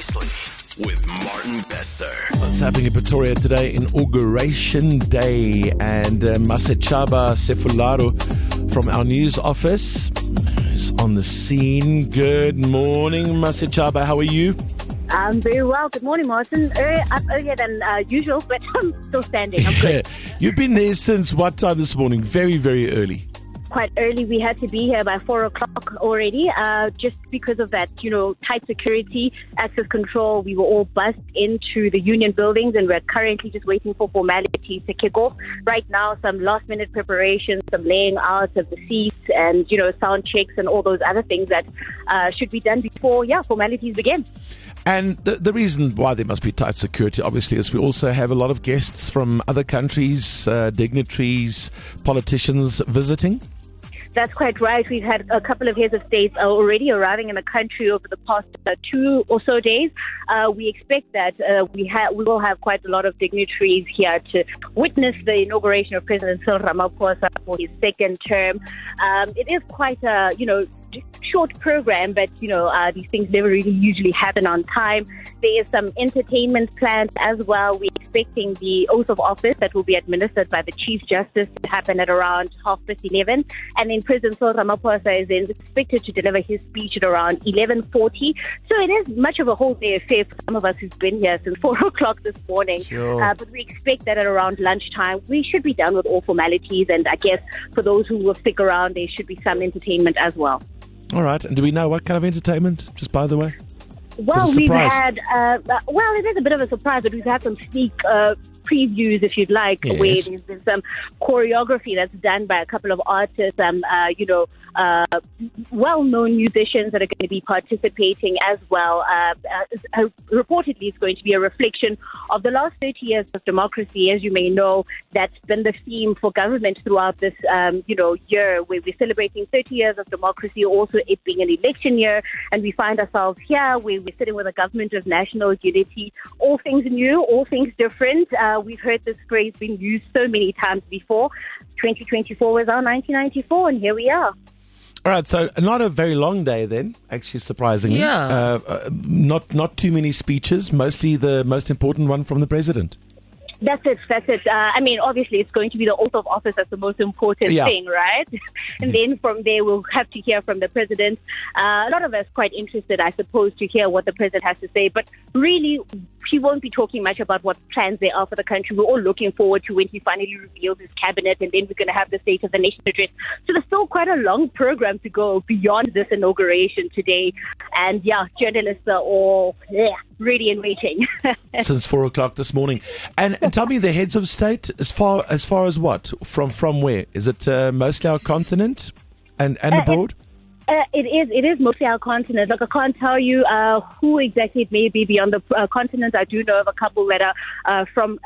Precisely with Martin Bester. What's happening in Pretoria today? Inauguration Day. And Masechaba Sefularo from our news office is on the scene. Good morning, Masechaba. How are you? I'm very well. Good morning, Martin. I'm earlier than usual, but I'm still standing. I'm good. You've been there since what time this morning? Very, very early. Quite early. We had to be here by 4 o'clock already, just because of that, tight security, access control. We were all bussed into the union buildings, and we're currently just waiting for formalities to kick off. Right now, some last-minute preparations, some laying out of the seats, and sound checks and all those other things that should be done before, formalities begin. And the reason why there must be tight security, obviously, is we also have a lot of guests from other countries, dignitaries, politicians visiting. That's quite right. We've had a couple of heads of state already arriving in the country over the past 2 or so days. We expect that we will have quite a lot of dignitaries here to witness the inauguration of President Cyril Ramaphosa for his second term. It is quite a short program, but these things never really usually happen on time. There is some entertainment planned as well. We're expecting the oath of office that will be administered by the Chief Justice to happen at around 11:30, and then President Cyril Ramaphosa is then expected to deliver his speech at around 11:40. So it is much of a whole day affair for some of us who've been here since 4 o'clock this morning. Sure. But we expect that at around lunchtime we should be done with all formalities, and I guess for those who will stick around, there should be some entertainment as well. All right. And do we know what kind of entertainment, just by the way? Well, we've had, it is a bit of a surprise, but we've had some sneak previews, if you'd like, Yes. where there's been some choreography that's done by a couple of artists, well-known musicians that are going to be participating as well. Reportedly, it's going to be a reflection of the last 30 years of democracy. As you may know, that's been the theme for government throughout this, year, where we're celebrating 30 years of democracy, also it being an election year, and we find ourselves here where we're sitting with a government of national unity. All things new, all things different. We've heard this phrase being used so many times before. 2024 was our 1994, and here we are. All right, so not a very long day then, actually, surprisingly. Yeah. Not too many speeches, mostly the most important one from the president. That's it. Obviously, it's going to be the oath of office as the most important thing, right? And then from there, we'll have to hear from the president. A lot of us quite interested, I suppose, to hear what the president has to say. But really, he won't be talking much about what plans there are for the country. We're all looking forward to when he finally reveals his cabinet, and then we're going to have the State of the Nation address. So there's still quite a long program to go beyond this inauguration today. And journalists are all ready and waiting. Since 4 o'clock this morning. And tell me, the heads of state, as far as what? From where? Is it mostly our continent and abroad? It is mostly our continent. Look, I can't tell you who exactly it may be beyond the continent. I do know of a couple that are from,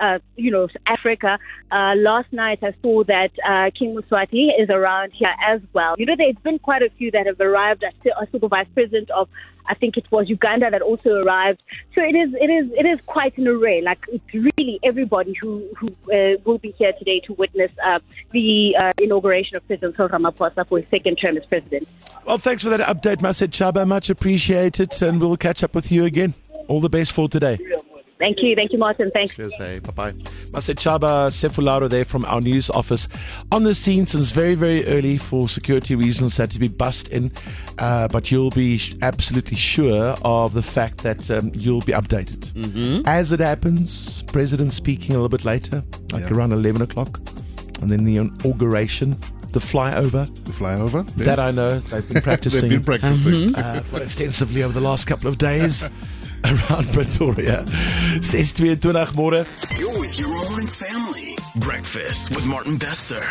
Africa. Last night I saw that King Mswati is around here as well. There's been quite a few that have arrived. I saw the vice president of, I think it was Uganda, that also arrived. So it is quite an array. Like, it's really everybody who will be here today to witness the inauguration of President Cyril Ramaphosa for his second term as president. Well, thanks for that update, Masechaba. Much appreciated, and we'll catch up with you again. All the best for today. Thank you, Martin. Thanks. Cheers, hey, bye-bye. Masechaba Sefularo there from our news office, on the scene since very, very early for security reasons, had to be bussed in, but you'll be absolutely sure of the fact that you'll be updated. Mm-hmm. As it happens, President speaking a little bit later, around 11 o'clock, and then the inauguration. The flyover. Yeah. That I know. They've been practicing. Quite extensively over the last couple of days around Pretoria. 6:22 môre. You're with your morning family. Breakfast with Martin Bester.